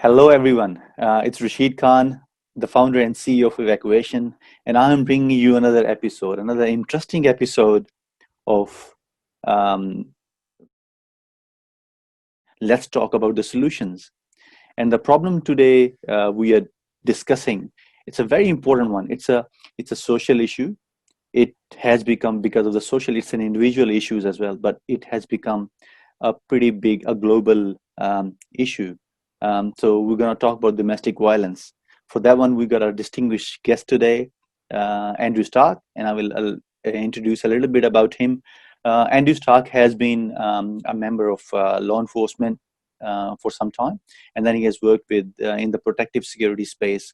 Hello, everyone. It's Rashid Khan, the founder and CEO of Evacuation, and I am bringing you another episode, another interesting episode of um, Let's Talk About the Solutions. And the problem today we are discussing, it's a very important one. It's a social issue. It has become, because of the social, it's an individual issues as well, but it has become a pretty big, a global issue. So we're going to talk about domestic violence. For that one, we got a distinguished guest today, Andrew Stark, and I'll introduce a little bit about him. Andrew Stark has been a member of law enforcement for some time, and then he has worked with in the protective security space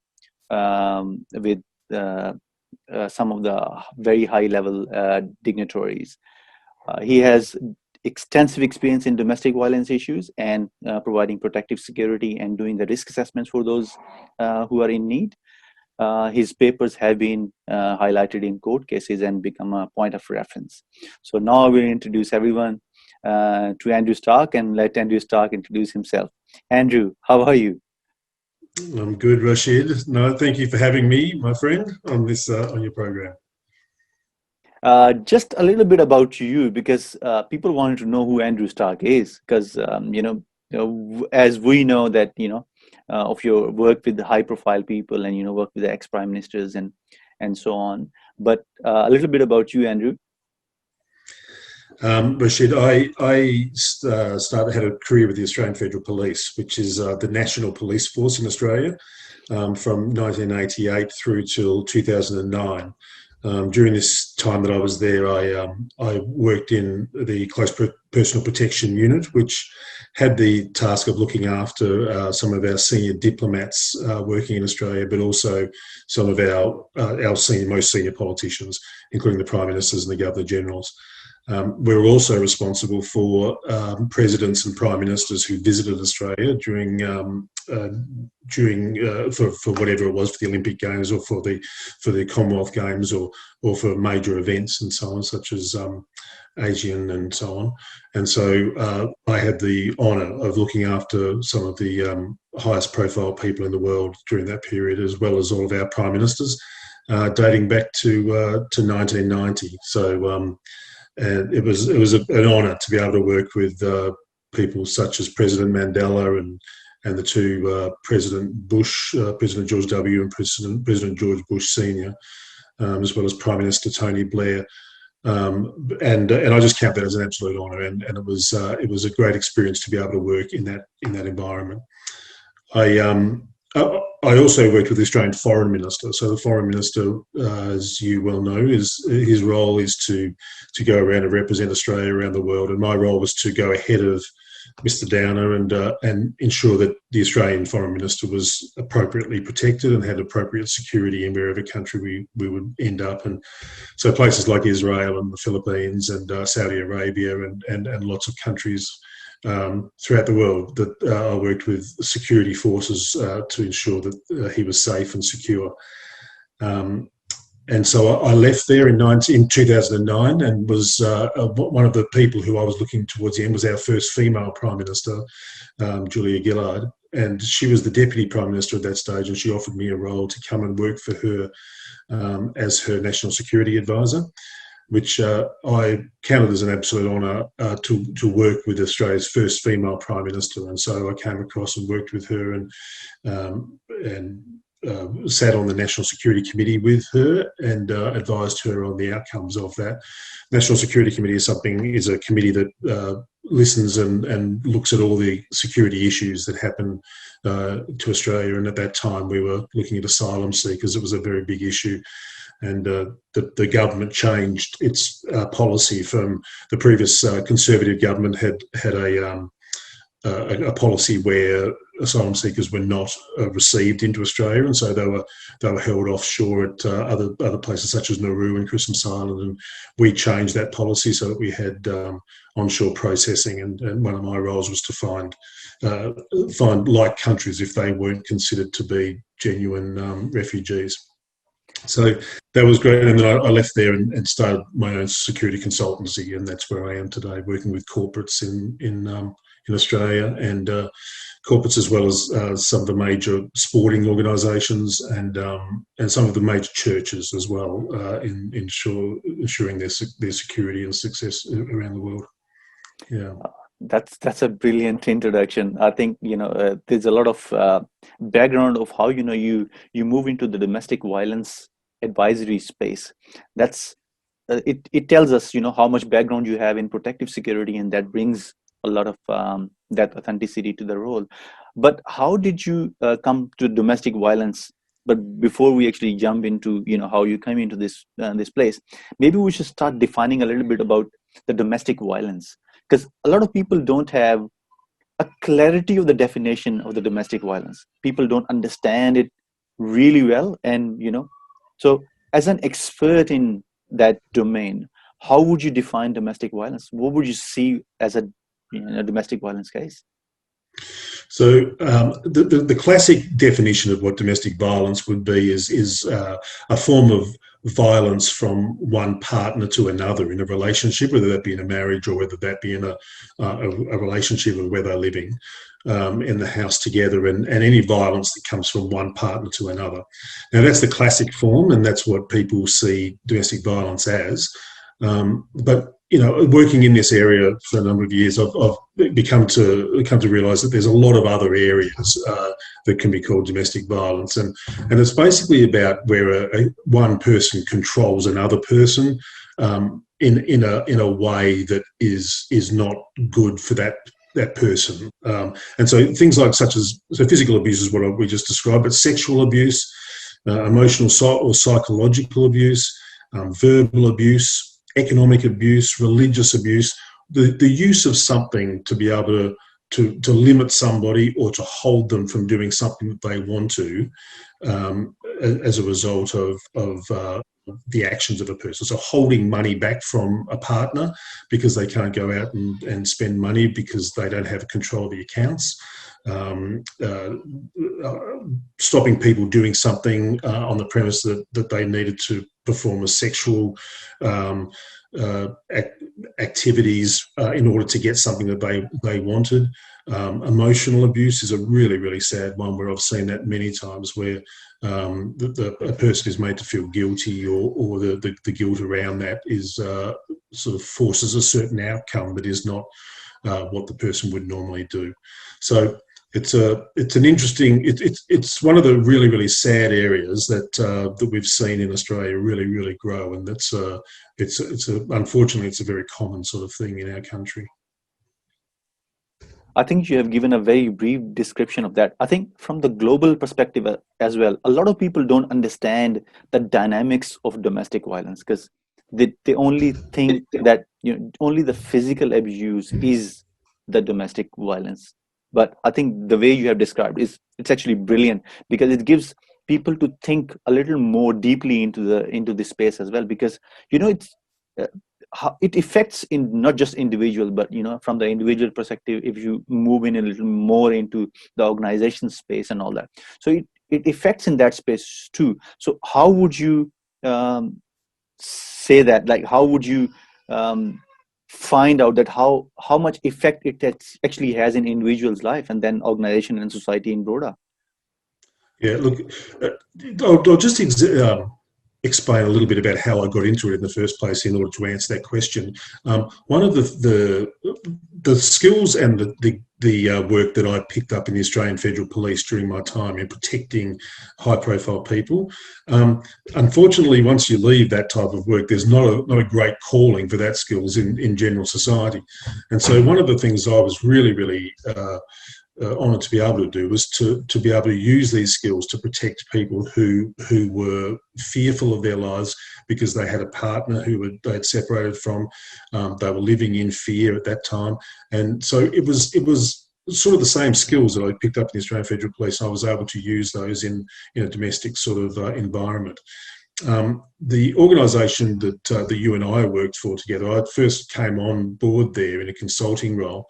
with some of the very high level dignitaries. He has extensive experience in domestic violence issues and providing protective security and doing the risk assessments for those who are in need. His papers have been highlighted in court cases and become a point of reference. So now I will introduce everyone to Andrew Stark and let Andrew Stark introduce himself. Andrew, how are you? I'm good, Rashid. No, thank you for having me, my friend, on this on your program. Just a little bit about you, because people wanted to know who Andrew Stark is, because as we know that of your work with the high-profile people and work with the ex-prime ministers and so on. But a little bit about you, Andrew. Rashid, I started had a career with the Australian Federal Police, which is the national police force in Australia, from 1988 through till 2009. During this time that I was there, I worked in the personal protection unit, which had the task of looking after some of our senior diplomats working in Australia, but also some of our most senior politicians, including the prime ministers and the governor generals. We were also responsible for presidents and prime ministers who visited Australia for whatever it was, for the Olympic Games or for the Commonwealth Games or for major events and so on, such as Asian and so on. And so I had the honour of looking after some of the highest profile people in the world during that period, as well as all of our prime ministers, dating back to 1990. So. And it was an honour to be able to work with people such as President Mandela and the two President Bush, President George W. and President George Bush Senior, as well as Prime Minister Tony Blair. And I just count that as an absolute honour, and it was a great experience to be able to work in that environment. I also worked with the Australian Foreign Minister. So the Foreign Minister, as you well know, his role is to go around and represent Australia around the world, and my role was to go ahead of Mr. Downer and ensure that the Australian Foreign Minister was appropriately protected and had appropriate security in wherever country we would end up. And so places like Israel and the Philippines and Saudi Arabia and lots of countries throughout the world that I worked with security forces to ensure that he was safe and secure. And so I left there in 2009 and was one of the people who I was looking towards the end was our first female Prime Minister, Julia Gillard. And she was the Deputy Prime Minister at that stage, and she offered me a role to come and work for her as her National Security Advisor, which I counted as an absolute honour to work with Australia's first female Prime Minister. And so I came across and worked with her and sat on the National Security Committee with her and advised her on the outcomes of that. National Security Committee is a committee that listens and looks at all the security issues that happen to Australia. And at that time, we were looking at asylum seekers. It was a very big issue. And the government changed its policy from the previous Conservative government had a policy where asylum seekers were not received into Australia, and so they were held offshore at other places such as Nauru and Christmas Island. And we changed that policy so that we had onshore processing. And one of my roles was to find like countries if they weren't considered to be genuine refugees. So that was great. And then I left there and started my own security consultancy, and that's where I am today, working with corporates in in Australia, and corporates as well as some of the major sporting organisations and some of the major churches as well, in ensuring their security and success around the world. Yeah. That's a brilliant introduction. I think there's a lot of background of how you move into the domestic violence advisory space. That's it tells us how much background you have in protective security, and that brings a lot of that authenticity to the role. But how did you come to domestic violence? But before we actually jump into how you came into this place, maybe we should start defining a little bit about the domestic violence, because a lot of people don't have a clarity of the definition of the domestic violence. People don't understand it really well, and so as an expert in that domain, how would you define domestic violence? What would you see as a domestic violence case? So the classic definition of what domestic violence would be is a form of violence from one partner to another in a relationship, whether that be in a marriage or whether that be in a relationship of where they're living in the house together, and any violence that comes from one partner to another. Now that's the classic form, and that's what people see domestic violence as. But working in this area for a number of years, I've come to realise that there's a lot of other areas that can be called domestic violence, and it's basically about where one person controls another person in a way that is not good for that person. And so things like physical abuse is what we just described, but sexual abuse, emotional or psychological abuse, verbal abuse, economic abuse, religious abuse, the use of something to be able to limit somebody or to hold them from doing something that they want to as a result of the actions of a person. So holding money back from a partner because they can't go out and spend money because they don't have control of the accounts. Stopping people doing something on the premise that they needed to perform a sexual activities in order to get something that they wanted. Emotional abuse is a really, really sad one where I've seen that many times, where a person is made to feel guilty, or the guilt around that is sort of forces a certain outcome that is not what the person would normally do. So it's an interesting. It's one of the really, really sad areas that we've seen in Australia really, really grow, and unfortunately it's a very common sort of thing in our country. I think you have given a very brief description of that. I think from the global perspective as well, a lot of people don't understand the dynamics of domestic violence, because they only think that only the physical abuse is the domestic violence. But I think the way you have described it's actually brilliant, because it gives people to think a little more deeply into this space as well, because it's how it affects in not just individual, but from the individual perspective, if you move in a little more into the organization space and all that, so it affects in that space too. So how would you say that, like how would you find out that how much effect it actually has in individual's life, and then organization and society in broader? Yeah, look, I'll just explain a little bit about how I got into it in the first place in order to answer that question. One of the skills and the work that I picked up in the Australian Federal Police during my time in protecting high-profile people, unfortunately, once you leave that type of work, there's not a great calling for that skills in general society. And so one of the things I was really, really honoured to be able to do was to be able to use these skills to protect people who were fearful of their lives because they had a partner who they had separated from. They were living in fear at that time, and so it was sort of the same skills that I picked up in the Australian Federal Police. I was able to use those in a domestic sort of environment. The organisation that you and I worked for together, I first came on board there in a consulting role.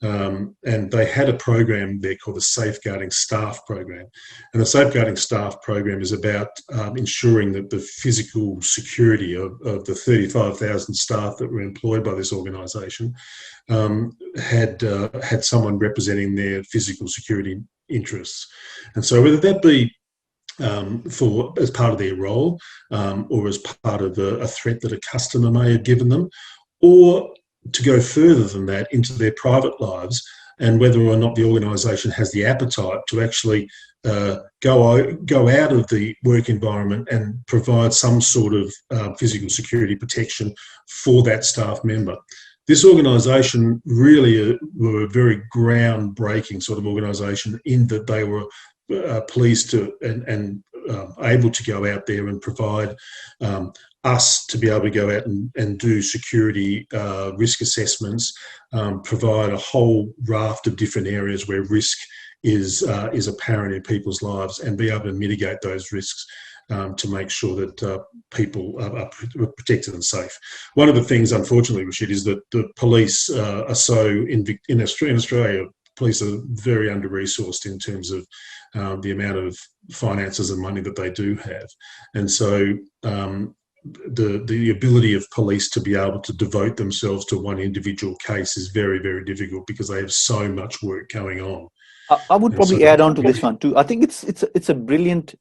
and they had a program there called the Safeguarding Staff Program. And the Safeguarding Staff Program is about ensuring that the physical security of the 35,000 staff that were employed by this organisation had someone representing their physical security interests. And so whether that be as part of their role or as part of a threat that a customer may have given them, or to go further than that into their private lives, and whether or not the organisation has the appetite to actually go out of the work environment and provide some sort of physical security protection for that staff member. This organisation really were a very groundbreaking sort of organisation in that they were pleased to and able to go out there and provide us to be able to go out and do security risk assessments, provide a whole raft of different areas where risk is apparent in people's lives, and be able to mitigate those risks to make sure that people are protected and safe. One of the things, unfortunately, Rashid, is that the police are so in Australia, police are very under-resourced in terms of the amount of finances and money that they do have. And so the ability of police to be able to devote themselves to one individual case is very, very difficult because they have so much work going on. I would probably add on to this one too. I think it's a brilliant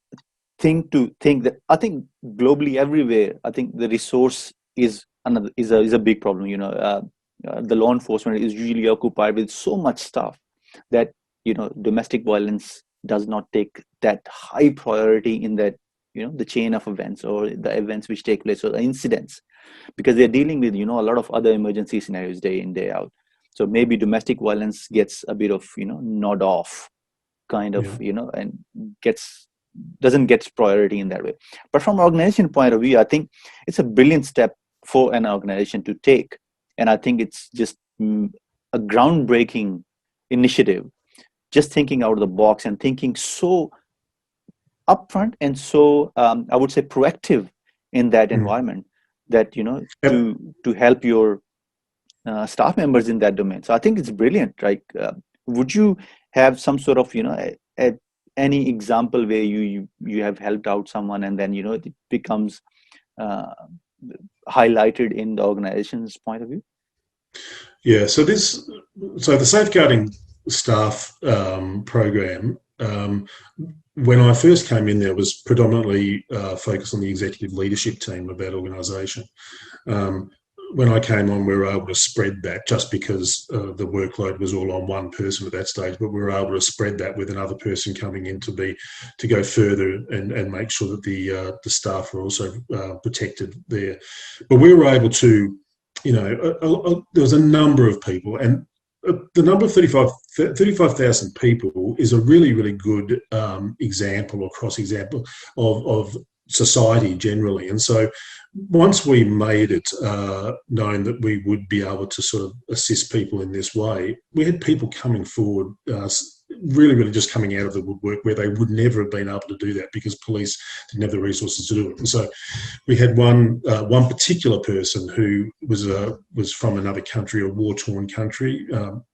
thing to think that I think globally everywhere, I think the resource is a big problem. You know, the law enforcement is usually occupied with so much stuff that, you know, domestic violence does not take that high priority in that, you know, the chain of events or the events which take place or the incidents, because they're dealing with, you know, a lot of other emergency scenarios day in, day out. So maybe domestic violence gets a bit of, you know, nod off kind of, you know, and doesn't get priority in that way. But from an organization point of view, I think it's a brilliant step for an organization to take. And I think it's just a groundbreaking initiative, just thinking out of the box and thinking so upfront and so I would say proactive in that environment, that, you know, to help your staff members in that domain. So I think it's brilliant. Like, would you have some sort of, you know, any example where you have helped out someone and then, you know, it becomes highlighted in the organization's point of view? Yeah. So the Safeguarding Staff program, when I first came in there, was predominantly focused on the executive leadership team of that organisation. When I came on, we were able to spread that, just because the workload was all on one person at that stage, but we were able to spread that with another person coming in to go further and make sure that the staff were also protected there. But we were able to, you know, there was a number of people, and the number of 35,000 people is a really, really good example or cross-example of society generally. And so once we made it known that we would be able to sort of assist people in this way, we had people coming forward, really, really just coming out of the woodwork, where they would never have been able to do that because police didn't have the resources to do it. And so we had one particular person who was from another country, a war-torn country.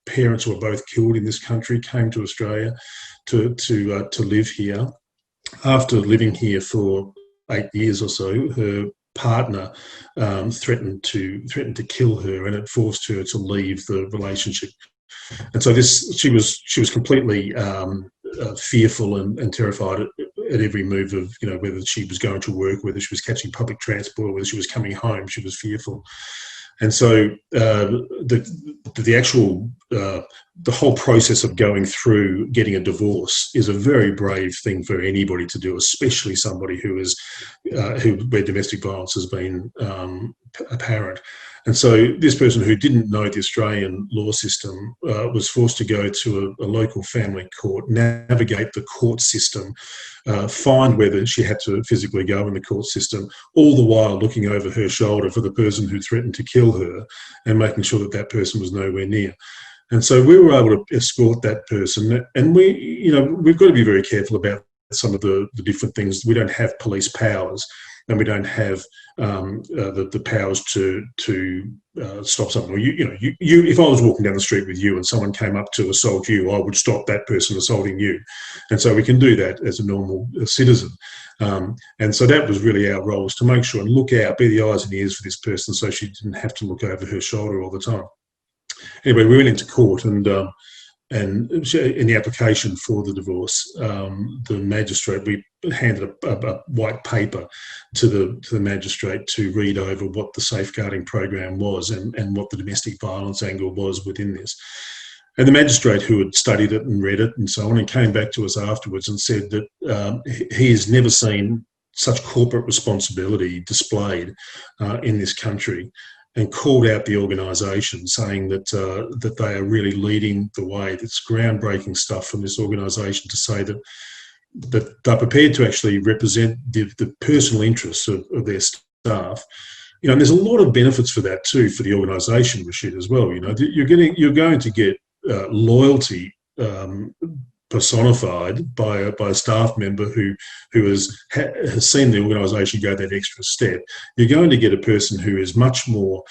Parents who were both killed in this country came to Australia to live here. After living here for 8 years or so, her partner threatened to kill her, and it forced her to leave the relationship. And so she was completely fearful and terrified at every move of, you know, whether she was going to work, whether she was catching public transport, whether she was coming home. She was fearful. And so the whole process of going through getting a divorce is a very brave thing for anybody to do, especially somebody where domestic violence has been apparent. And so this person, who didn't know the Australian law system, was forced to go to a local family court, navigate the court system, find whether she had to physically go in the court system, all the while looking over her shoulder for the person who threatened to kill her and making sure that that person was nowhere near. And so we were able to escort that person. And we've got to be very careful about some of the different things. We don't have police powers, and we don't have the powers to stop something. Or if I was walking down the street with you and someone came up to assault you, I would stop that person assaulting you, and so we can do that as a normal citizen. And so that was really our role, was to make sure and look out, be the eyes and ears for this person, so she didn't have to look over her shoulder all the time. Anyway, we went into court, and in the application for the divorce, the magistrate, we handed a white paper to the magistrate to read over what the safeguarding program was and what the domestic violence angle was within this. And the magistrate, who had studied it and read it and so on, and came back to us afterwards and said that he has never seen such corporate responsibility displayed in this country, and called out the organisation, saying that they are really leading the way. It's groundbreaking stuff from this organisation to say that they're prepared to actually represent the personal interests of their staff. And there's a lot of benefits for that too, for the organisation, Rashid, as well. You're going to get loyalty personified by a staff member who has seen the organisation go that extra step. You're going to get a person who is much more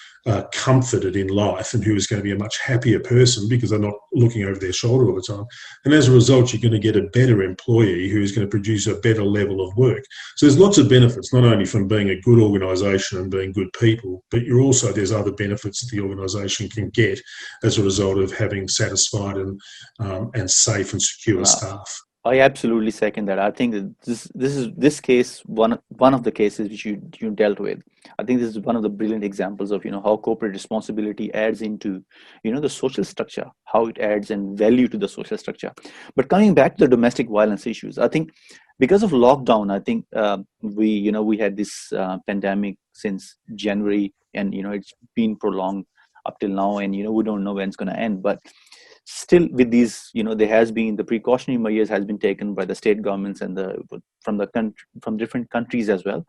comforted in life, and who is going to be a much happier person because they're not looking over their shoulder all the time. And as a result, you're going to get a better employee who is going to produce a better level of work. So there's lots of benefits, not only from being a good organisation and being good people, but there's other benefits that the organisation can get as a result of having satisfied and safe and secure staff. I absolutely second that. I think that this case, one of the cases which you dealt with, I think this is one of the brilliant examples of how corporate responsibility adds into the social structure, how it adds in value to the social structure. But coming back to the domestic violence issues, I think because of lockdown, I think we had this pandemic since January, and it's been prolonged up till now, and we don't know when it's going to end. But still, with these, there has been the precautionary measures has been taken by the state governments and from different countries as well.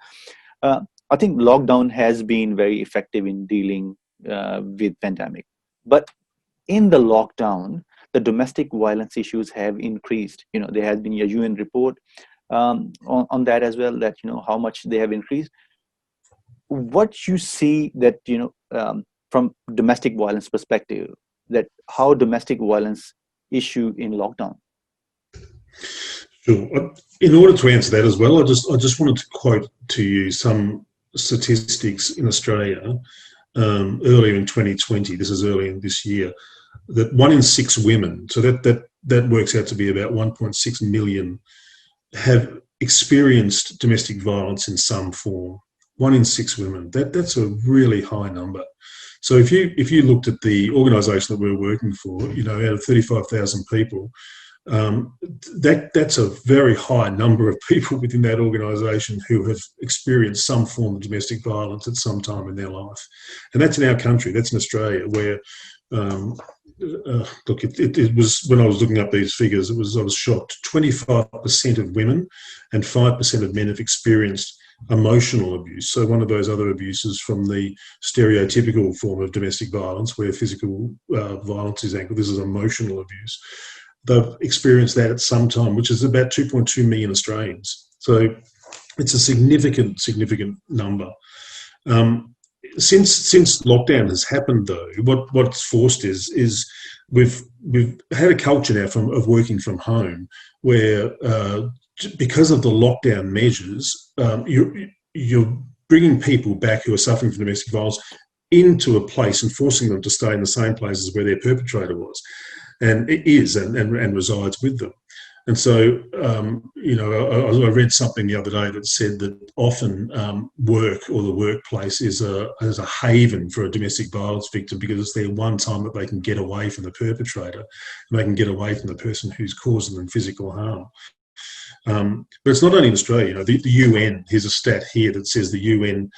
I think lockdown has been very effective in dealing with pandemic. But in the lockdown, the domestic violence issues have increased. There has been a UN report on that as well, that how much they have increased. What you see that from domestic violence perspective, that how domestic violence issue in lockdown? Sure. In order to answer that as well, I just wanted to quote to you some statistics in Australia earlier in 2020. This is early in this year, that 1 in 6 women, so that works out to be about 1.6 million, have experienced domestic violence in some form. 1 in 6 women. That's a really high number. So if you looked at the organisation that we're working for, out of 35,000 people, that's a very high number of people within that organisation who have experienced some form of domestic violence at some time in their life, and that's in our country. That's in Australia, where look, it was, when I was looking up these figures, I was shocked. 25% of women and 5% of men have experienced emotional abuse. So one of those other abuses from the stereotypical form of domestic violence, where physical violence is anchored. This is emotional abuse. They've experienced that at some time, which is about 2.2 million Australians. So it's a significant number. Since lockdown has happened, though, what's forced is we've had a culture now of working from home, where because of the lockdown measures, you're bringing people back who are suffering from domestic violence into a place and forcing them to stay in the same places where their perpetrator was, and it is and resides with them. And so, I read something the other day that said that often work or the workplace is a haven for a domestic violence victim, because it's their one time that they can get away from the perpetrator, and they can get away from the person who's causing them physical harm. But it's not only in Australia. The UN, here's a stat here that says the UN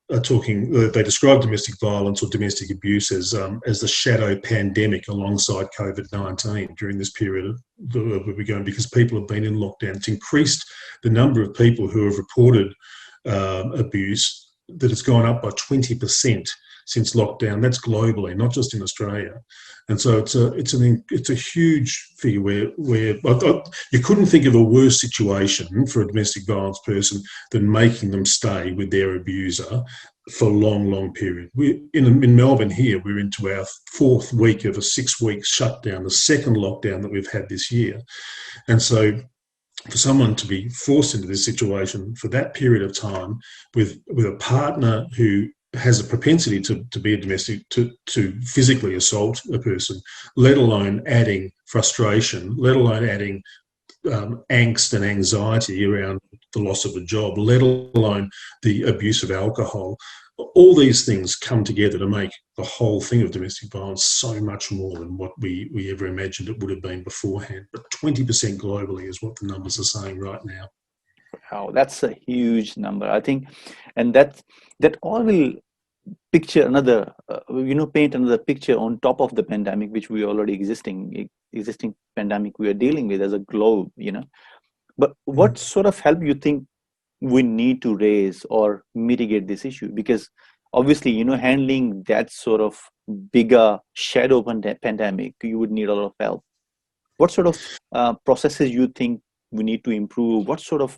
they describe domestic violence or domestic abuse as the shadow pandemic alongside COVID-19 during this period that we're going, because people have been in lockdown. It's increased the number of people who have reported abuse, that it's gone up by 20% since lockdown. That's globally, not just in Australia. And so it's a huge figure where you couldn't think of a worse situation for a domestic violence person than making them stay with their abuser for a long period. We in Melbourne here, we're into our fourth week of a 6-week shutdown, the second lockdown that we've had this year. And so for someone to be forced into this situation for that period of time with a partner who has a propensity to be a domestic, to physically assault a person, let alone adding frustration, let alone adding angst and anxiety around the loss of a job, let alone the abuse of alcohol. All these things come together to make the whole thing of domestic violence so much more than what we ever imagined it would have been beforehand. But 20% globally is what the numbers are saying right now. Wow, that's a huge number, I think. And that all will picture another, paint another picture on top of the pandemic, which we already existing pandemic we are dealing with as a globe, But what sort of help you think we need to raise or mitigate this issue? Because obviously, handling that sort of bigger shadow pandemic, you would need a lot of help. What sort of processes you think we need to improve? What sort of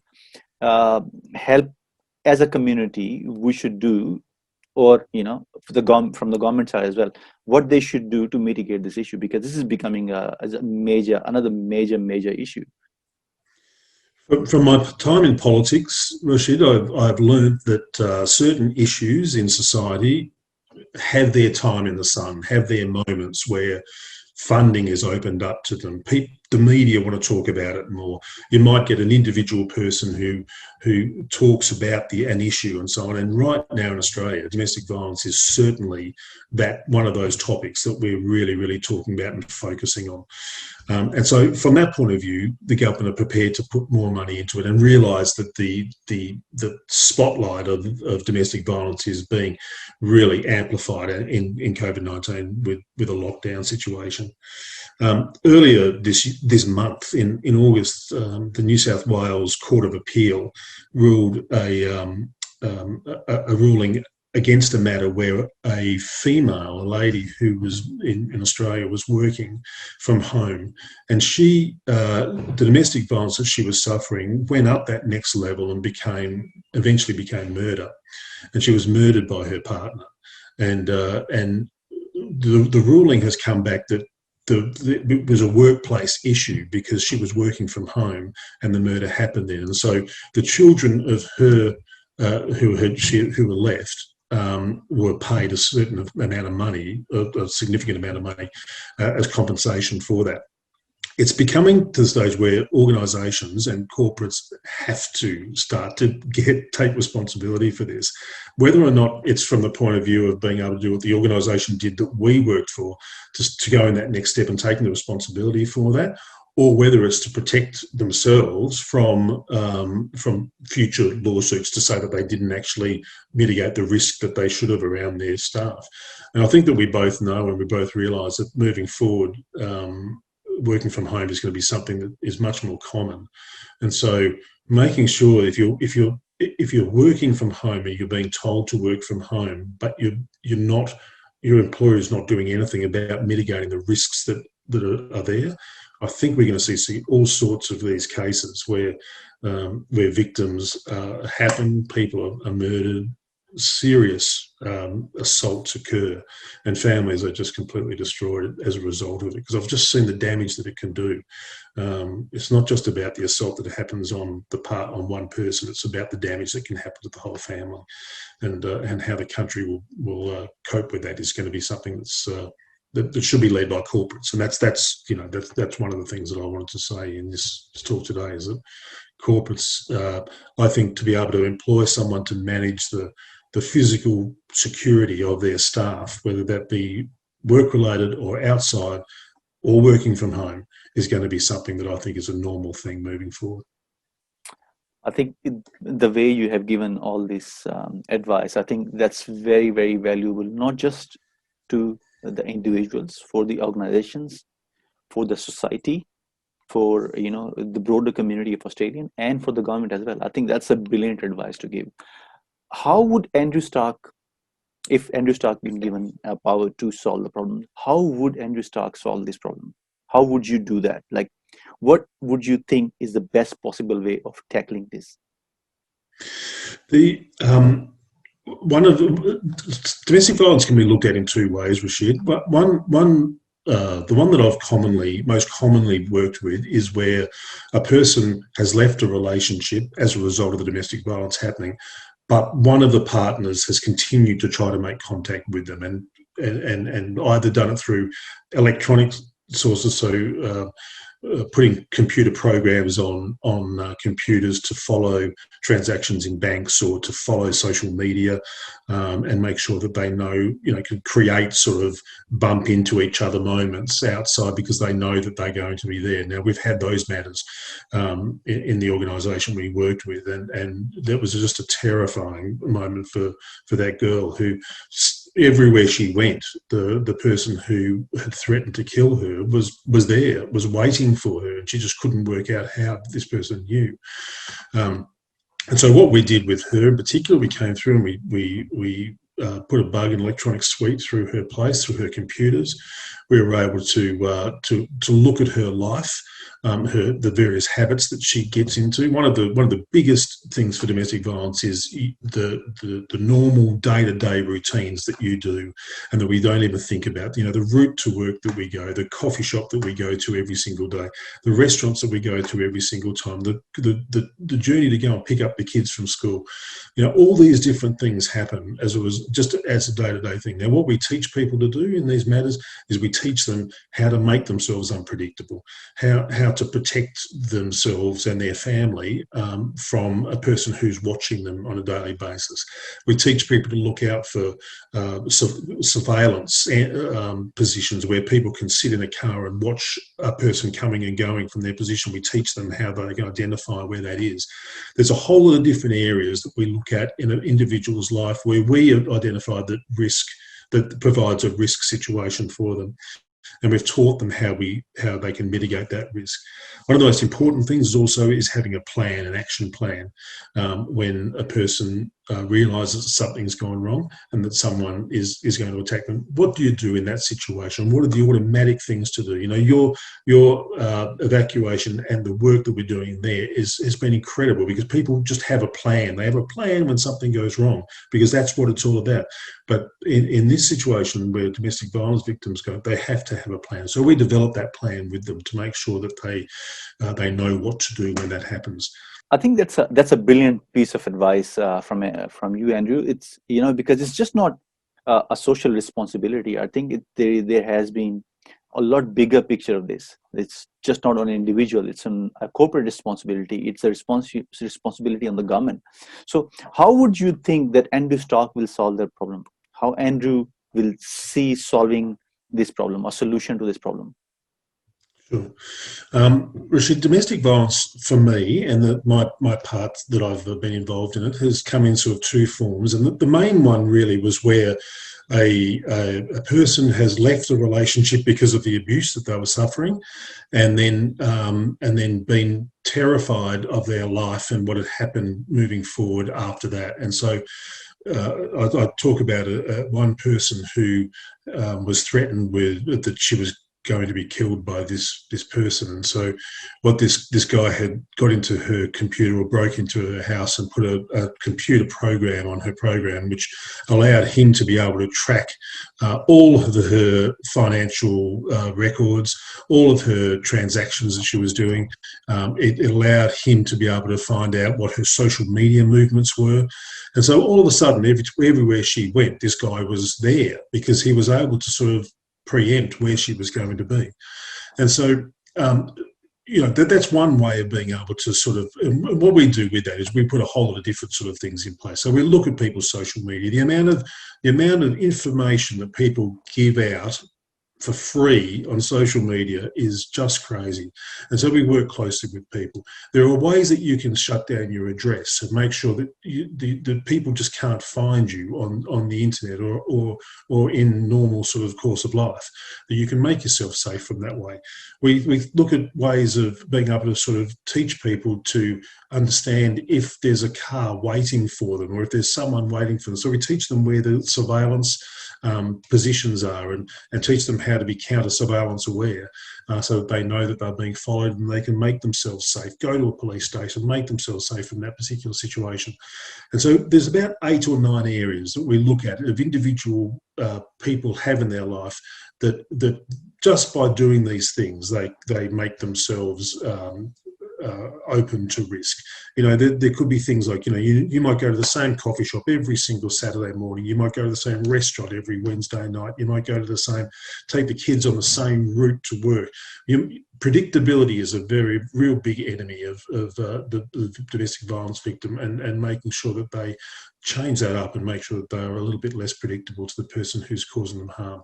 help as a community we should do, or from the government side as well, what they should do to mitigate this issue? Because this is becoming another major issue. From my time in politics, Rashid, I've learned that certain issues in society have their time in the sun, have their moments where funding is opened up to them. The media want to talk about it more. You might get an individual person who talks about an issue and so on. And right now in Australia, domestic violence is certainly one of those topics that we're really talking about and focusing on. And so from that point of view, the government are prepared to put more money into it and realise that the spotlight of domestic violence is being really amplified in COVID-19 with a lockdown situation. Earlier this month, in August, the New South Wales Court of Appeal ruled a ruling against a matter where a lady who was in Australia was working from home, and the domestic violence that she was suffering went up that next level and eventually became murder, and she was murdered by her partner. And the ruling has come back that it was a workplace issue because she was working from home and the murder happened then. And so the children of her who were left were paid a certain amount of money, a significant amount of money, as compensation for that. It's becoming to the stage where organisations and corporates have to start to take responsibility for this, whether or not it's from the point of view of being able to do what the organisation did that we worked for, just to go in that next step and taking the responsibility for that, or whether it's to protect themselves from future lawsuits to say that they didn't actually mitigate the risk that they should have around their staff. And I think that we both know and we both realise that moving forward, working from home is going to be something that is much more common. And so making sure if you're working from home and you're being told to work from home, but your employer is not doing anything about mitigating the risks that are there, I think we're going to see all sorts of these cases where victims happen, people are murdered, serious assaults occur, and families are just completely destroyed as a result of it. Because I've just seen the damage that it can do. It's not just about the assault that happens on one person; it's about the damage that can happen to the whole family, and how the country will cope with that is going to be something that should be led by corporates. And that's one of the things that I wanted to say in this talk today, is that corporates, I think, to be able to employ someone to manage the physical security of their staff, whether that be work-related or outside or working from home, is going to be something that I think is a normal thing moving forward. I think the way you have given all this advice, I think that's very, very valuable, not just to the individuals, for the organizations, for the society, for the broader community of Australian, and for the government as well. I think that's a brilliant advice to give. How would Andrew Stark if Andrew Stark been given power to solve the problem, how would Andrew Stark solve this problem? How would you do that? Like, what would you think is the best possible way of tackling this? The one of the, domestic violence can be looked at in two ways, Rashid. But the one that I've most commonly worked with is where a person has left a relationship as a result of the domestic violence happening, but one of the partners has continued to try to make contact with them, and either done it through electronic sources, so putting computer programs on computers to follow transactions in banks or to follow social media, and make sure that they know, can create sort of bump into each other moments outside because they know that they're going to be there. Now, we've had those matters in the organisation we worked with, and that was just a terrifying moment for that girl who, everywhere she went, the person who had threatened to kill her was there, was waiting for her, and she just couldn't work out how this person knew. And so what we did with her in particular, we came through and we put a bug and electronic sweep through her place, through her computers. We were able to look at her life, the various habits that she gets into. One of the biggest things for domestic violence is the normal day-to-day routines that you do and that we don't even think about. The route to work that we go, the coffee shop that we go to every single day, the restaurants that we go to every single time, the journey to go and pick up the kids from school. All these different things happen as a day-to-day thing. Now, what we teach people to do in these matters is we teach them how to make themselves unpredictable, how to protect themselves and their family from a person who's watching them on a daily basis. We teach people to look out for surveillance positions where people can sit in a car and watch a person coming and going from their position. We teach them how they can identify where that is. There's a whole lot of different areas that we look at in an individual's life where we have identified that provides a risk situation for them. And we've taught them how they can mitigate that risk. One of the most important things also is having a plan, an action plan, when a person realises something's gone wrong and that someone is going to attack them. What do you do in that situation? What are the automatic things to do? Your evacuation and the work that we're doing there has been incredible because people just have a plan. They have a plan when something goes wrong because that's what it's all about. But in this situation where domestic violence victims go, they have to have a plan. So we develop that plan with them to make sure that they know what to do when that happens. I think that's a brilliant piece of advice from you, Andrew. It's because it's just not a social responsibility. I think there has been a lot bigger picture of this. It's just not on an individual. It's a corporate responsibility. It's a responsibility on the government. So how would you think that Andrew Stark will solve that problem? How Andrew will see solving this problem, a solution to this problem? Sure. Rashid, domestic violence for me and my part that I've been involved in it has come in sort of two forms. And the main one really was where a person has left a relationship because of the abuse that they were suffering and then been terrified of their life and what had happened moving forward after that. And so I talk about one person who was threatened with that she was going to be killed by this person. And so what this guy had got into her computer or broke into her house and put a computer program on her program, which allowed him to be able to track all of her financial records, all of her transactions that she was doing. It allowed him to be able to find out what her social media movements were. And so all of a sudden, everywhere she went, this guy was there because he was able to sort of preempt where she was going to be. And so, that's one way of being able to sort of, what we do with that is we put a whole lot of different sort of things in place. So we look at people's social media, the amount of information that people give out for free on social media is just crazy. And so we work closely with people. There are ways that you can shut down your address and make sure that the people just can't find you on the internet or in normal sort of course of life, that you can make yourself safe from that way. We look at ways of being able to sort of teach people to understand if there's a car waiting for them or if there's someone waiting for them. So we teach them where the surveillance positions are, and teach them how to be counter-surveillance aware, so that they know that they're being followed and they can make themselves safe, go to a police station, make themselves safe in that particular situation. And so there's about 8 or 9 areas that we look at of individual people have in their life that just by doing these things, they make themselves open to risk. There could be things like, you might go to the same coffee shop every single Saturday morning. You might go to the same restaurant every Wednesday night. You might go to take the kids on the same route to work. Predictability is a very real big enemy of the domestic violence victim, and making sure that they change that up and make sure that they are a little bit less predictable to the person who's causing them harm.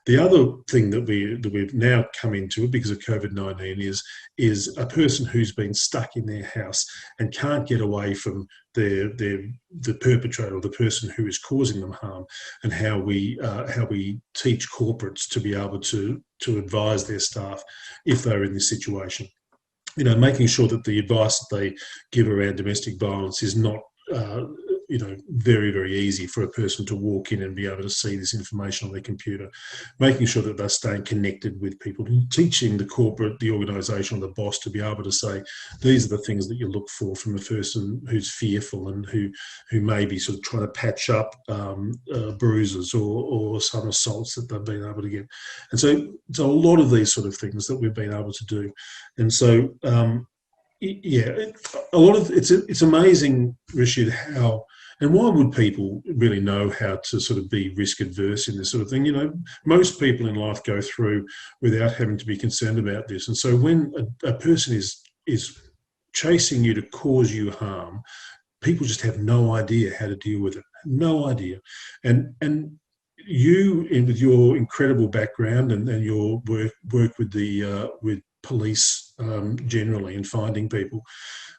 The other thing that we've now come into because of COVID-19 is a person who's been stuck in their house and can't get away from the perpetrator or the person who is causing them harm, and how we teach corporates to be able to advise their staff if they're in this situation. Making sure that the advice that they give around domestic violence is not very, very easy for a person to walk in and be able to see this information on their computer. Making sure that they're staying connected with people, teaching the corporate, the organisation, or the boss to be able to say, these are the things that you look for from a person who's fearful and who may be sort of trying to patch up bruises or some assaults that they've been able to get. And so a lot of these sort of things that we've been able to do. And so, it's amazing, Rashid, how and why would people really know how to sort of be risk adverse in this sort of thing? Most people in life go through without having to be concerned about this. And so when a person is chasing you to cause you harm, people just have no idea how to deal with it. No idea. And you, with your incredible background and your work with police generally and finding people,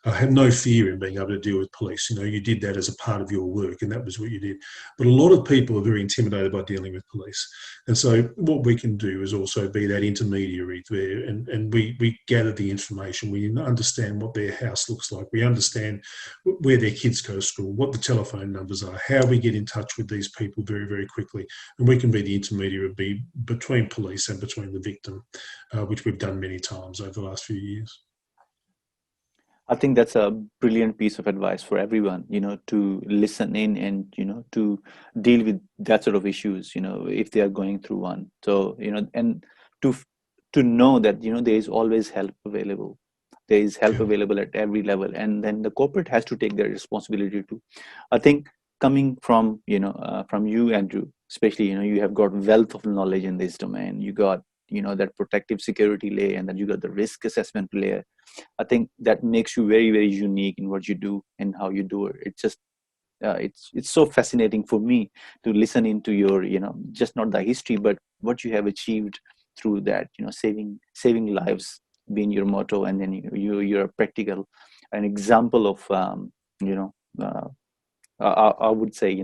had no fear in being able to deal with police. You did that as a part of your work, and that was what you did. But a lot of people are very intimidated by dealing with police. And so what we can do is also be that intermediary there, and we gather the information. We understand what their house looks like. We understand where their kids go to school, what the telephone numbers are, how we get in touch with these people very, very quickly. And we can be the intermediary between police and between the victim, which we've done many times over the last few years. I think that's a brilliant piece of advice for everyone, to listen in and, to deal with that sort of issues, if they are going through one. So, and to know that, there is always help available. There is help available at every level. And then the corporate has to take their responsibility too. I think coming from, from you, Andrew, especially, you have got wealth of knowledge in this domain. You got, that protective security layer, and then you got the risk assessment layer. I think that makes you very, very unique in what you do and how you do it. It's just, it's so fascinating for me to listen into your, just not the history, but what you have achieved through that, saving lives being your motto. And then you're a practical, an example of, I would say,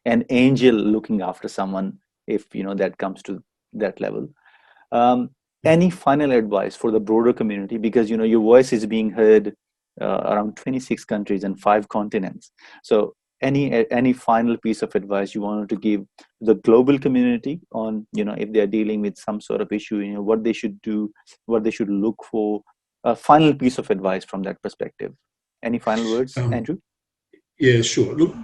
an angel looking after someone, if, that comes to that level. Any final advice for the broader community? Because, your voice is being heard around 26 countries and 5 continents. So any final piece of advice you wanted to give the global community on, if they're dealing with some sort of issue, what they should do, what they should look for? A final piece of advice from that perspective. Any final words, Andrew? Yeah, sure. Look,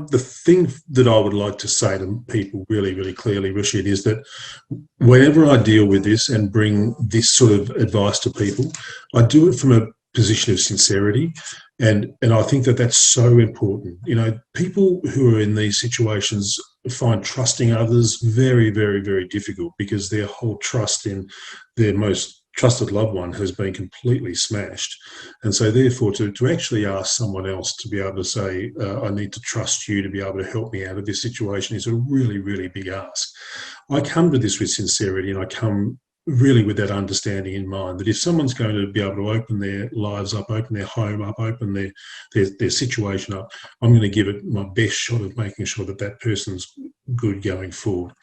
the thing that I would like to say to people really, really clearly, Rashid, is that whenever I deal with this and bring this sort of advice to people, I do it from a position of sincerity. And I think that that's so important. People who are in these situations find trusting others very, very, very difficult, because their whole trust in their most trusted loved one has been completely smashed. And so therefore to actually ask someone else to be able to say, I need to trust you to be able to help me out of this situation, is a really, really big ask. I come to this with sincerity, and I come really with that understanding in mind that if someone's going to be able to open their lives up, open their home up, open their situation up, I'm going to give it my best shot of making sure that that person's good going forward.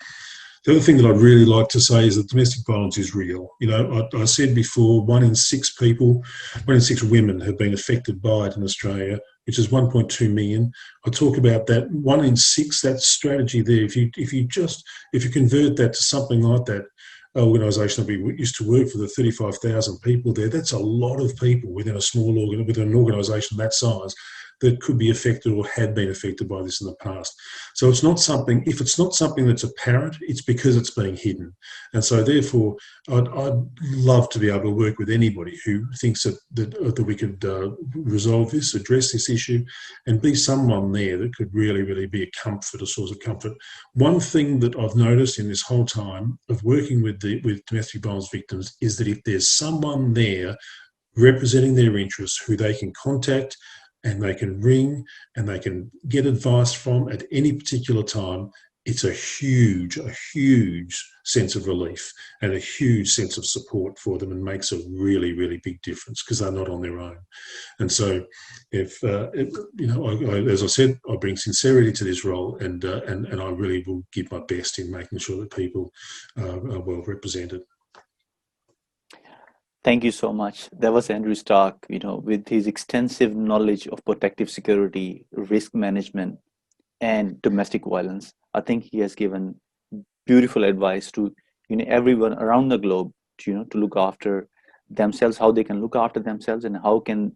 The other thing that I'd really like to say is that domestic violence is real. You know, I said before, 1 in 6 people, 1 in 6 women have been affected by it in Australia, which is 1.2 million. I talk about that 1 in 6, that strategy there. If you convert that to something like that organisation that we used to work for, the 35,000 people there, that's a lot of people within a small within an organisation that size that could be affected or had been affected by this in the past. So it's not something, if it's not something that's apparent, it's because it's being hidden. And so therefore, I'd love to be able to work with anybody who thinks that we could resolve this, address this issue, and be someone there that could really, really be a comfort, a source of comfort. One thing that I've noticed in this whole time of working with domestic violence victims is that if there's someone there representing their interests who they can contact and they can ring and they can get advice from at any particular time, it's a huge sense of relief and a huge sense of support for them, and makes a really, really big difference because they're not on their own. And so, if you know, as I said, I bring sincerity to this role, and I really will give my best in making sure that people are well represented. Thank you so much. That was Andrew Stark, you know, with his extensive knowledge of protective security, risk management, and domestic violence. I think he has given beautiful advice to, you know, everyone around the globe to, you know, to look after themselves, how they can look after themselves, and how can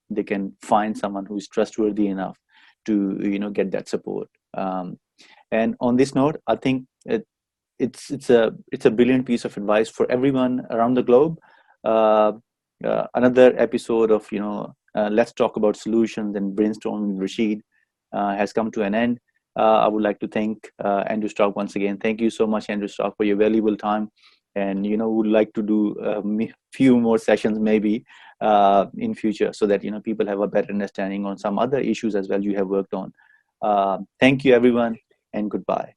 they can find someone who is trustworthy enough to, you know, get that support. And on this note, I think it's a brilliant piece of advice for everyone around the globe. Another episode of, you know, let's talk about solutions and brainstorming with Rashid has come to an end. I would like to thank Andrew Stark once again. Thank you so much, Andrew Stark, for your valuable time. And, you know, would like to do a few more sessions maybe in future, so that, you know, people have a better understanding on some other issues as well you have worked on. Thank you, everyone, and goodbye.